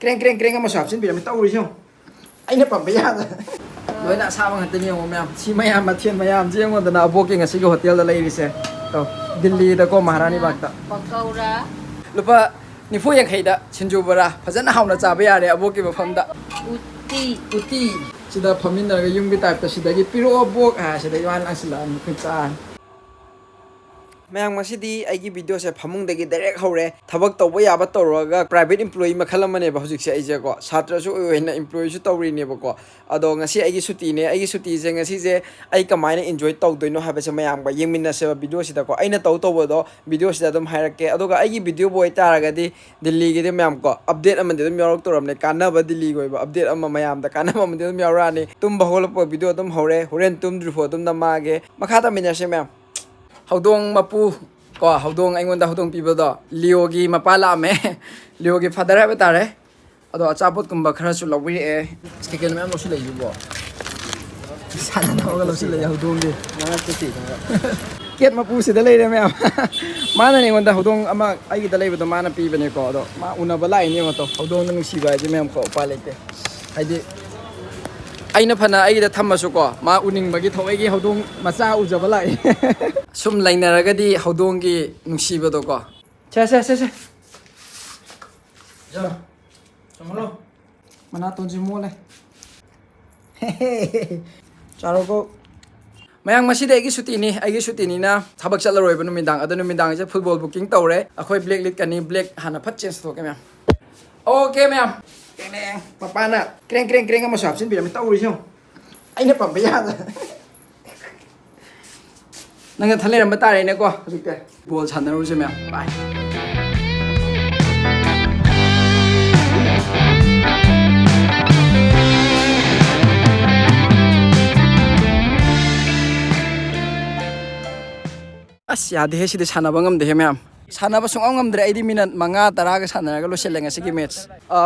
Kren kren kren ama shop sin bi mi tawri siyo aina pam ba ya loina asaba ngata ni mo mayam si mayam mathian mayam je ngo dana aboki ngasi go hotel da lai rise to Delhi da ko Maharani Bagh ta Pakoura lupa nifu yang khaida sinju bara phajana hauna cha ba yare aboki mafam da uti sida phamin da yung bi type ta sida gi piro abok ha sida yan asila mi khcha mayang masidi aigi video se phamung dagi direct hore thabak tawba yaba tawraga private employee makhala mane ba hujik se aije ko chhatra su oina employee su tawri ne ba ko ado ngasi aigi suti ne aigi suti je ngasi je ai kamaina enjoy tawdoino ha ba se mayang ba yengminna se video sida ko aina taw taw do video sida dum hairake ado ga aigi video boy taraga di Delhi gi de mayam ko update amande dum yorok toram ne kana ba Delhi go ba update amma mayam da kana ba amande dum yorani tum ba hol po video dum hore horen tum drifo dum na mage makhata minya se mayam Haudong mapu ko haudong aingonda haudong pibodo Leo-gi mapala me Leo-gi father ha betare ado achapot kumba khara su lawri e skekel me amlo su lei bo sana na ga lo su lei haudong gi na ti ket mapu se da lei re me mana ni ngonda haudong ama ai gi da lei bodo mana pi bene ko ado ma una bala ni ngo to haudong na nusi ba ji me am ko pa lete haidi aina phana ai da thamasu ko ma uning bagi thoi gi haudong macha ujaba lai sum lainaraga di haudong gi nungsiba do ko cha ja samalo mana tonji mole charo ko mayang masida agi suti ni na thabak chalaroi ba numindang adu numindang je football booking tawre akhoi black lit kani black hana phat change to ke ma'am okay ma'am keng papa na keng ama shop sin bi mi tawri siyo aina pam ba ya nang thale ram batare ne ko hujikte ball chanaru se ma'am bye yade he sidi sanaba ngamde he mayam sanaba sungam ngamdre aidi minute manga taraga sanaraga loselenga sigi match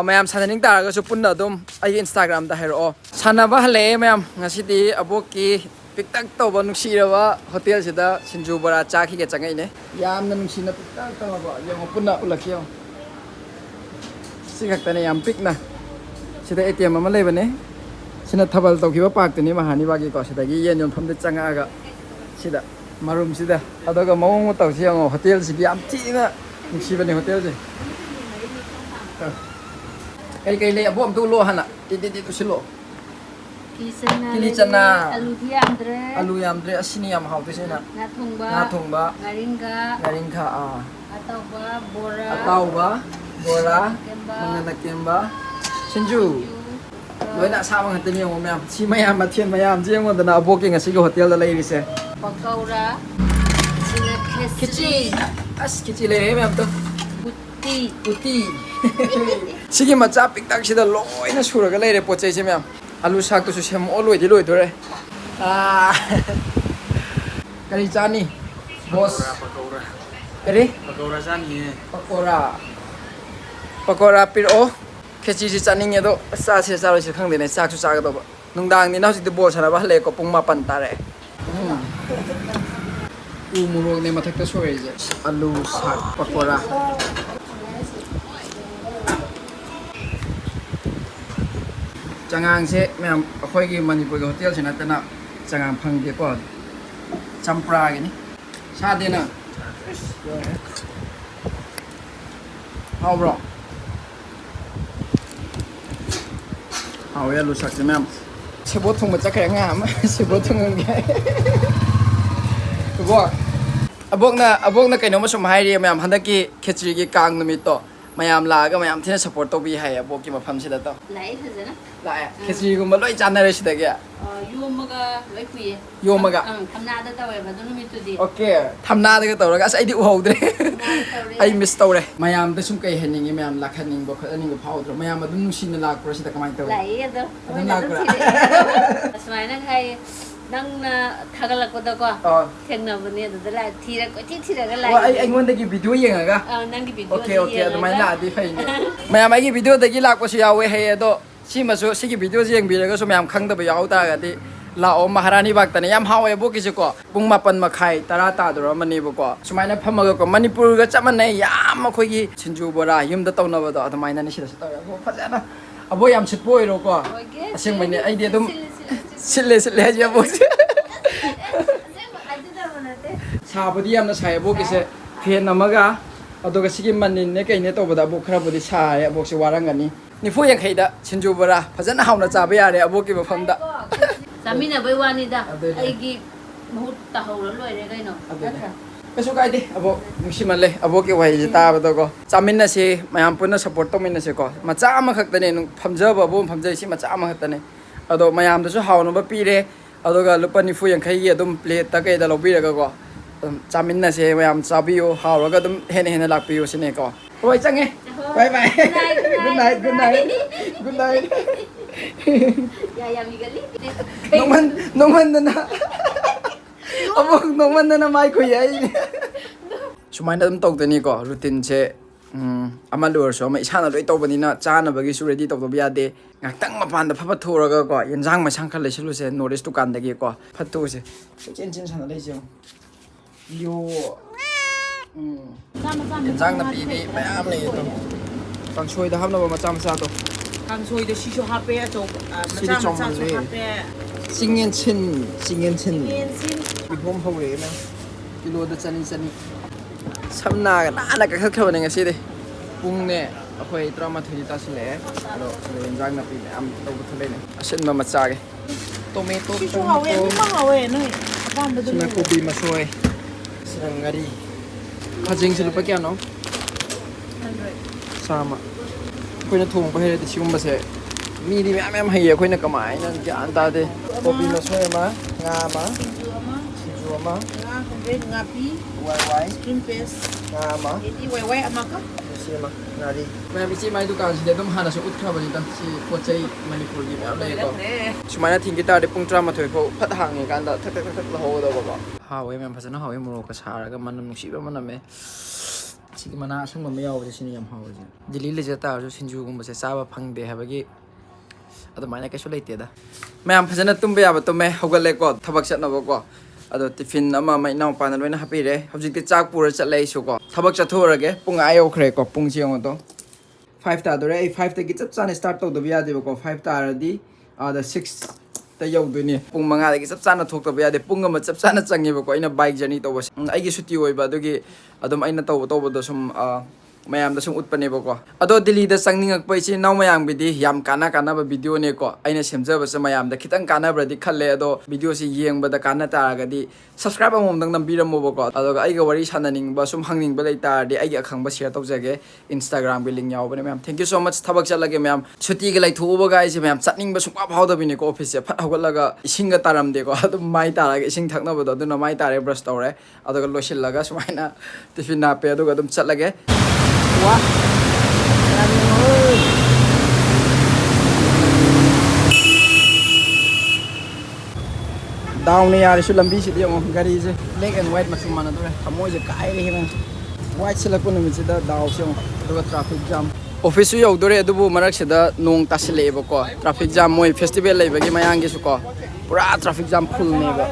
mayam sananing taraga su punna dum ai Instagram da hero sanaba hale mayam ngasidi aboki piktak toba nuksirawa hotel sida sinju bara chaki ge changai ne yamna nuksina piktak toba yong punna ulakyo sigaktane yam pikna sida ATM ama lebane sina thabal tawkiba paktini Maharani Bagh ko sida gi yen yon famde changaga sida marum sida adaga mawong taw siang hotel si yam tina nuksibane hotel je kai le abom tu lo hana ti tu silo kili chana alu yamdre asini yam hautu sina na thongba garingka atauba bora mangana kemba sinju loina asaba ngata ni mo mayam si mayam mathian mayam je ngo dana aboki ngasi go hotel da lai rise Pakoura Kichi le mayam to uti sigi macha piktak sida loina suraga leire pochai se mayam alu sak to su sem oloi di loi dore kari chani boss Pakoura kari Pakoura chani pakora pir o khechi si chani nge do sa se sa ro se khang de ne sak su sa ga do nungdang ni na hojik de bol sana ba le ko pung ma pan tare murok ne mathak ta soi je alu sak pakora changang se mayam akhoi gi Manipur gi hotel sina tana changang phang de ko champra gi ni sa de na how bro how ya lu sak se mayam sebo thong ma chakra nga ma sebo thong nge abok na kaino ma sum hairi mayam handaki khechri gi kang numit to mayam laga mayam thina support to bi hai abok ki mafam sida to lai phajana la khechri gum loi chanare sida ge yomaga loi kuye yomaga thamna da tawe ba dunu mitu di okay thamna da tawra ga sai di uhodre ai miss tawre mayam da sum kai heningi mayam lakhaning bo khaning bo phawdro mayam adun nusina lakpro sida kamai taw lai da asmaina khai nang na thagalakpada ko thengna bane da la thira ko thira ga lai ai ngon da gi video yenga ga nang gi video okay adumai la di fai mayam ai gi video da gi lakpo su yawe he do si ma su si gi video jeng bi ga su mayam khang da ba yaw ta ga di ꯂꯥꯛꯑꯣ ꯃꯍꯥꯔꯥꯅꯤ ꯕꯥꯛꯇꯅꯦ ꯌꯥꯝ ꯍꯥꯎꯋꯦ ꯑꯕꯣꯛꯀꯤꯁꯦꯀꯣ ꯄꯨꯡ 9:00 10 ꯇꯥꯗꯣꯔꯝꯃꯅꯦꯕꯀꯣ ꯁꯨꯃꯥꯏꯅ ꯐꯝꯃꯒꯀꯣ ꯃꯅꯤꯄꯨꯔꯒ ꯆꯞ ꯃꯥꯟꯅꯩ ꯌꯥꯝ ꯑꯩꯈꯣꯏꯒꯤ ꯁꯤꯡꯖꯨ ꯕꯣꯔꯥ ꯌꯨꯝꯗ ꯇꯧꯅꯕꯗꯣ ꯑꯗꯨꯃꯥꯏꯅꯅꯦ ꯁꯤꯗꯁꯨ ꯇꯧꯋꯦ ꯑꯕꯣꯛ ꯐꯖꯅ ꯑꯕꯣꯛ ꯌꯥꯝ ꯁꯤꯠꯄ ꯑꯣꯏꯔꯣꯀꯣ ꯑꯁꯦꯡꯕꯩꯅꯦ ꯑꯩꯗꯤ ꯑꯗꯨꯝ ꯁꯤꯠꯂꯦ ꯍꯥꯏꯁꯦ ꯑꯕꯣꯛꯁꯦ ꯁꯥꯕꯨꯗꯤ ꯌꯥꯝꯅ ꯁꯥꯏ ꯑꯕꯣꯛꯀꯤꯁꯦ ꯐꯦꯟ ꯑꯃꯒ ꯑꯗꯨꯒ ꯁꯤꯒꯤ ꯃꯅꯤꯟꯅꯦ ꯀꯩꯅꯦ ꯇꯧꯕꯗ ꯑꯕꯣꯛ ꯈꯔꯕꯨꯗꯤ ꯁꯥꯔꯦ ꯑꯕꯣꯛꯁꯦ ꯋꯥꯔꯝꯒꯅꯤ 90-50ꯗ ꯁꯤꯡꯖꯨ ꯕꯣꯔꯥ ꯐꯖꯅ ꯍꯥꯎꯅ ꯆꯥꯕ ꯌꯥꯔꯦ ꯑꯕꯣꯛꯀꯤ ꯃꯐꯝꯗ ꯆꯥꯃꯤꯟꯅꯕꯩ ꯋꯥꯅꯤꯗ ꯑꯩꯒꯤ ꯃꯍꯨꯠ ꯇꯍꯧꯔ ꯂꯣꯏꯔꯦ ꯀꯩꯅꯣ ꯅꯠꯇ꯭ꯔꯥ ꯀꯩꯁꯨ ꯀꯥꯏꯗꯦ ꯑꯕꯣꯛ ꯅꯨꯡꯁꯤꯃꯜꯂꯦ ꯑꯕꯣꯛꯀꯤ ꯋꯥꯍꯩꯁꯦ ꯇꯥꯕꯗꯀꯣ ꯆꯥꯃꯤꯟꯅꯁꯦ ꯃꯌꯥꯝ ꯄꯨꯟꯅ ꯁꯞꯄꯣꯔꯠ ꯇꯧꯃꯤꯟꯅꯁꯦꯀꯣ ꯃꯆꯥ ꯑꯃꯈꯛꯇꯅꯦ ꯐꯝꯖꯕ ꯑꯕꯣꯛ ꯐꯝꯖꯩ ꯁꯤ ꯃꯆꯥ ꯑꯃꯈꯛꯇꯅꯦ ꯑꯗꯣ ꯃꯌꯥꯝꯗꯁꯨ ꯍꯥꯎꯅꯕ ꯄꯤꯔꯦ ꯑꯗꯨꯒ ꯂꯨꯄꯥ 90-50ꯒꯤ ꯑꯗꯨꯝ ꯄ꯭ꯂꯦꯠꯇ ꯀꯩꯗ ꯂꯧꯕꯤꯔꯒꯀꯣ ꯑꯗꯨꯝ ꯆꯥꯃꯤꯟꯅꯁꯦ ꯃꯌꯥꯝ ꯆꯥꯕꯤꯌꯨ ꯍꯥꯎꯔꯒ ꯑꯗꯨꯝ ꯍꯦꯟꯅ ꯂꯥꯛꯄꯤꯌꯨ ꯁꯤꯅꯦꯀꯣ ꯍꯣꯏ ꯆꯪꯉꯦ ꯕꯥꯏ ꯕꯥꯏ ꯒꯨꯗ ꯅꯥꯏꯠ ꯌꯥꯝ ꯏꯒꯜꯂꯤ ꯅꯣꯡꯃꯟꯗꯅ ꯑꯃꯨꯛ ꯅꯣꯡꯃꯟꯗꯅ ꯃꯥꯏ ꯈꯨꯏ ꯑꯩ ꯁꯨꯃꯥꯏꯅ ꯑꯗꯨꯝ ꯇꯧꯗꯣꯏꯅꯤꯀꯣ ꯔꯨꯇꯤꯟꯁꯦ ꯑꯃ ꯂꯣꯏꯔꯁꯨ ꯑꯃ ꯏꯁꯥꯅ ꯂꯣꯏ ꯇꯧꯕꯅꯤꯅ ꯆꯥꯅꯕꯒꯤꯁꯨ ꯔꯦꯗꯤ ꯇꯧꯗꯕ ꯌꯥꯗꯦ ꯉꯥꯏꯍꯥꯛꯇꯪ ꯃꯄꯥꯟꯗ ꯐꯠ ꯊꯣꯛꯎꯔꯒꯀꯣ ꯌꯦꯟꯖꯥꯡ ꯃꯩꯁꯥꯡ ꯈꯔ ꯂꯩꯁꯤꯜꯂꯨꯁꯦ ꯅꯣꯔꯠ ꯏꯁ ꯗꯨꯀꯥꯟꯗꯒꯤꯀꯣ ꯐꯠꯇꯣꯛꯎꯁꯦ ꯆꯦꯟ ꯁꯥꯟꯅ ꯂꯩꯁꯦ ꯌꯣ ꯌꯦꯟꯖꯥꯡ ꯅꯥꯄꯤꯗꯤ ꯃꯌꯥꯝ ꯂꯩꯌꯦ ꯑꯗꯨꯝ ꯀꯥꯡꯁꯣꯏꯗ ꯍꯥꯞꯅꯕ ꯃꯆꯥ ꯃꯆꯥꯗꯣ ꯀꯥꯡꯁꯣꯏꯗ ꯁꯤꯁꯨ ꯍꯥꯞꯄꯦ ꯑꯆꯧꯕ ꯁꯤꯗꯤ ꯃꯆꯥ ꯃꯆꯥꯁꯨ ꯆꯥꯎꯃꯜꯂꯦ ꯍꯥꯞꯄꯦ ꯆꯤꯡꯌꯦꯟꯁꯤꯟ ꯌꯦꯟꯁꯤꯟ ꯀꯤꯍꯣꯝ ꯍꯧꯔꯛꯑꯦ ꯅꯪ ꯀꯤꯂꯣꯗ 200 ꯁꯝꯅꯥꯒ ꯅꯥꯟꯅ ꯀꯛꯊꯠꯈ꯭ꯔꯕꯅꯦ ꯉꯁꯤꯗꯤ ꯄꯨꯡꯅꯦ ꯑꯩꯈꯣꯏ 11 ꯇꯥꯁꯤꯜꯂꯛꯑꯦ ꯑꯗꯣ ꯌꯦꯟꯖꯥꯡ ꯅꯥꯄꯤ ꯃꯌꯥꯝ ꯇꯧꯕ ꯊꯣꯛꯂꯛꯑꯦ ꯑꯁꯤꯟꯕ ꯃꯆꯥꯒꯦ ꯇꯣꯃꯦꯇꯣ ꯁꯤꯁꯨ ꯍꯥꯎꯋꯦ ꯑꯅꯤꯃꯛ ꯍꯥꯎꯋꯦ ꯅꯣꯏ ꯑꯄꯥꯝꯕꯗꯨ ꯁꯤꯅ ꯀꯣꯕꯤ ꯃꯁꯣꯏ ꯁꯤꯅ ꯉꯥꯔꯤ ꯈꯥꯖꯤꯡꯁꯤ ꯂꯨꯄꯥ ꯀꯌꯥꯅꯣ 100 ꯑꯩꯈꯣꯏꯅ ꯊꯣꯡꯕ ꯍꯩꯔꯗꯤ ꯁꯤꯒꯨꯝꯕꯁꯦ ꯃꯤꯗꯤ ꯃꯌꯥꯝ ꯍꯩꯌꯦ ꯑꯩꯈꯣꯏꯅ ꯀꯃꯥꯏꯅ ꯒ꯭ꯌꯥꯟ ꯇꯥꯗꯦ ꯀꯣꯕꯤ ꯃꯁꯣꯏ ꯑꯃ ꯉꯥ ꯑꯃ ꯁꯤꯡꯖꯨ ꯑꯃ ꯉꯥ ꯀꯣꯡꯒ꯭ꯔꯦꯠ ꯉꯥꯄꯤ ꯋꯥꯏ ꯁ꯭ꯀ꯭ꯔꯤꯟ ꯄꯦꯁ ꯉꯥ ꯑꯃ ꯑꯗꯩꯗꯤ ꯋꯥꯏ ꯑꯃꯒ ꯁꯤ ꯑꯃ ꯉꯥꯔꯤ ꯃꯌꯥꯝ ꯏꯆꯦ ꯃꯥꯏ ꯗꯨꯀꯥꯟꯁꯤꯗꯤ ꯑꯗꯨꯝ ꯍꯥꯟꯅꯁꯨ ꯎꯠꯈ꯭ꯔꯕꯅꯤꯗ ꯁꯤ ꯄꯣꯠ ꯆꯩ ꯃꯅꯤꯄꯨꯔꯒꯤ ꯃꯌꯥꯝ ꯂꯩꯌꯦꯀꯣ ꯁꯨꯃꯥꯏꯅ ꯊꯤꯡꯈꯤ ꯇꯥꯔꯗꯤ ꯄꯨꯡ 11 ꯐꯥꯎ ꯐꯠ ꯍꯥꯡꯉꯤꯀꯥꯟꯗ ꯊꯛ ꯂꯧꯍꯧꯒꯗꯧꯕꯀꯣ ꯍꯥꯎꯋꯦ ꯃꯌꯥꯝ ꯐꯖꯅ ꯍꯥꯎꯋꯦ ꯃꯣꯔꯣꯛꯀ ꯁꯥꯔꯒ ꯃꯅꯝ ꯅꯨꯡꯁꯤꯕ ꯃꯅꯝꯃꯦ ꯁꯤꯒꯤ ꯃꯅꯥ ꯑꯁꯪꯕ ꯑꯃ ꯌꯥꯎꯕꯁꯦ ꯁꯤꯅꯤ ꯌꯥꯝ ꯍꯥꯎꯋꯤꯁꯦ ꯗꯤꯜꯂꯤ ꯂꯩꯖ ꯇꯥꯔꯁꯨ ꯁꯤꯡꯖꯨꯒꯨꯝꯕꯁꯦ ꯆꯥꯕ ꯐꯪꯗꯦ ꯍꯥꯏꯕꯒꯤ ꯑꯗꯨꯃꯥꯏꯅ ꯀꯩꯁꯨ ꯂꯩꯇꯦꯗ ꯃꯌꯥꯝ ꯐꯖꯅ ꯇꯨꯝꯕ ꯌꯥꯕ ꯇꯨꯝꯃꯦ ꯍꯧꯒꯠꯂꯦꯀꯣ ꯊꯕꯛ ꯆꯠꯅꯕꯀꯣ ꯑꯗꯣ ꯇꯤꯐꯤꯟ ꯑꯃ ꯏꯅꯥꯎꯄꯥꯅ ꯂꯣꯏꯅ ꯍꯥꯞꯄꯤꯔꯦ ꯍꯧꯖꯤꯛꯇꯤ ꯆꯥꯛ ꯄꯨꯔ ꯆꯠꯂꯦ ꯑꯩꯁꯨꯀꯣ ꯊꯕꯛ ꯆꯠꯊꯣꯛꯎꯔꯒꯦ ꯄꯨꯡ ꯌꯧꯈ꯭ꯔꯦꯀꯣ ꯄꯨꯡꯁꯤ ꯌꯦꯡꯉꯣꯗꯣ 5 ꯇꯥꯗꯣꯔꯦ ꯑꯩ 5ꯇꯒꯤ ꯆꯞ ꯆꯥꯅ ꯁ꯭ꯇꯥꯔꯠ ꯇꯧꯗꯕ ꯌꯥꯗꯦꯕꯀꯣ 5 ꯇꯥꯔꯗꯤ ꯑꯥꯗ 6ꯇ ꯌꯧꯗꯣꯏꯅꯦ ꯄꯨꯡ 5ꯗꯒꯤ ꯆꯞ ꯆꯥꯅ ꯊꯣꯛꯇꯕ ꯌꯥꯗꯦ ꯄꯨꯡ ꯑꯃ ꯆꯞ ꯆꯥꯅ ꯆꯪꯉꯦꯕꯀꯣ ꯑꯩꯅ ꯕꯥꯏꯛ ꯖꯔꯅꯤ ꯇꯧꯕꯁꯦ ꯑꯩꯒꯤ ꯁꯨꯇꯤ ꯑꯣꯏꯕ ꯑꯗꯨꯒꯤ ꯑꯗꯨꯝ ꯑꯩꯅ ꯇꯧꯕꯗꯣ ꯁꯨꯝ ꯃꯌꯥꯝꯗ ꯁꯨꯝ ꯎꯠꯄꯅꯦꯕꯀꯣ ꯑꯗꯣ ꯗꯤꯜꯂꯤꯗ ꯆꯪꯅꯤꯡꯉꯛꯄ ꯏꯆꯤꯟ ꯏꯅꯥꯎ ꯃꯌꯥꯝꯒꯤꯗꯤ ꯌꯥꯝ ꯀꯥꯟꯅꯕ ꯚꯤꯗꯤꯑꯣꯅꯦꯀꯣ ꯑꯩꯅ ꯁꯦꯝꯖꯕꯁꯦ ꯃꯌꯥꯝꯗ ꯈꯤꯇꯪ ꯀꯥꯟꯅꯕ꯭ꯔꯗꯤ ꯈꯜꯂꯦ ꯑꯗꯣ ꯚꯤꯗꯤꯑꯣꯁꯤ ꯌꯦꯡꯕꯗ ꯀꯥꯟꯅ ꯇꯥꯔꯒꯗꯤ ꯁꯕꯁꯀ꯭ꯔꯥꯏꯞ ꯑꯃꯃꯝꯗꯪ ꯅꯝꯕꯤꯔꯝꯃꯣꯕꯀꯣ ꯑꯗꯨꯒ ꯑꯩꯒ ꯋꯥꯔꯤ ꯁꯥꯟꯅꯅꯤꯡꯕ ꯁꯨꯝ ꯍꯪꯅꯤꯡꯕ ꯂꯩ ꯇꯥꯔꯗꯤ ꯑꯩꯒꯤ ꯑꯈꯪꯕ ꯁꯤꯌꯔ ꯇꯧꯖꯒꯦ ꯏꯟꯁꯇꯥꯒ꯭ꯔꯥꯝꯒꯤ ꯂꯤꯡ ꯌꯥꯎꯕꯅꯦ ꯃꯌꯥꯝ ꯊꯦꯡꯛ ꯌꯨ ꯁꯣ ꯃꯆ ꯊꯕꯛ ꯆꯠꯂꯒꯦ ꯃꯌꯥꯝ ꯁꯨꯇꯤꯒ ꯂꯩꯊꯣꯛꯎꯕꯒ ꯑꯩꯁꯦ ꯃꯌꯥꯝ ꯆꯠꯅꯤꯡꯕ ꯁꯨꯡꯐꯥꯎ ꯐꯥꯎꯗꯕꯤꯅꯦꯀꯣ ꯑꯣꯐꯤꯁꯁꯦ ꯐꯠ ꯍꯧꯒꯠꯂꯒ ꯏꯁꯤꯡꯒ ꯇꯥꯔꯝꯗꯦꯀꯣ ꯑꯗꯨꯝ ꯃꯥꯏ ꯇꯥꯔꯒ ꯏꯁꯤꯡ ꯊꯛꯅꯕꯗꯣ ꯑꯗꯨꯅ ꯃꯥꯏ ꯇꯥꯔꯦ ꯕ꯭ꯔꯁ ꯇꯧꯔꯦ ꯑꯗꯨꯒ ꯂꯣꯏꯁꯤꯜꯂꯒ ꯁꯨꯃꯥꯏꯅ ꯇꯤꯐꯤꯟ ꯍꯥꯞꯄꯦ ꯑꯗꯨꯒ ꯑꯗꯨꯝ ꯆꯠꯂꯒꯦ ꯋꯥ ꯗꯥꯎꯅ ꯌꯥꯔꯁꯨ ꯂꯝꯕꯤꯁꯤꯗꯤ ꯑꯃꯨꯛ ꯒꯥꯔꯤꯁꯦ ꯕ꯭ꯂꯦꯛ ꯑꯦꯟ ꯋꯥꯏꯠ ꯃꯆꯨ ꯃꯥꯟꯅꯗꯣꯔꯦ ꯊꯃꯣꯏꯁꯦ ꯀꯥꯏꯔꯦ ꯍꯦꯟꯅ ꯋꯥꯏꯠ ꯁꯤꯜꯂꯛꯄ ꯅꯨꯃꯤꯠꯁꯤꯗ ꯗꯥꯎꯁꯦ ꯑꯃꯨꯛ ꯑꯗꯨꯒ ꯇ꯭ꯔꯥꯐꯤꯛ ꯖꯥꯝ ꯑꯣꯐꯤꯁꯁꯨ ꯌꯧꯗꯣꯔꯦ ꯑꯗꯨꯕꯨ ꯃꯔꯛꯁꯤꯗ ꯅꯣꯡ ꯇꯥꯁꯤꯜꯂꯛꯑꯦꯕꯀꯣ ꯇ꯭ꯔꯥꯐꯤꯛ ꯖꯥꯝ ꯃꯣꯏ ꯐꯦꯁꯇꯤꯚꯦꯜ ꯂꯩꯕꯒꯤ ꯃꯌꯥꯡꯒꯤꯁꯨꯀꯣ ꯄꯨꯔꯥ ꯇ꯭ꯔꯥꯐꯤꯛ ꯖꯥꯝ ꯐꯨꯜꯅꯦꯕ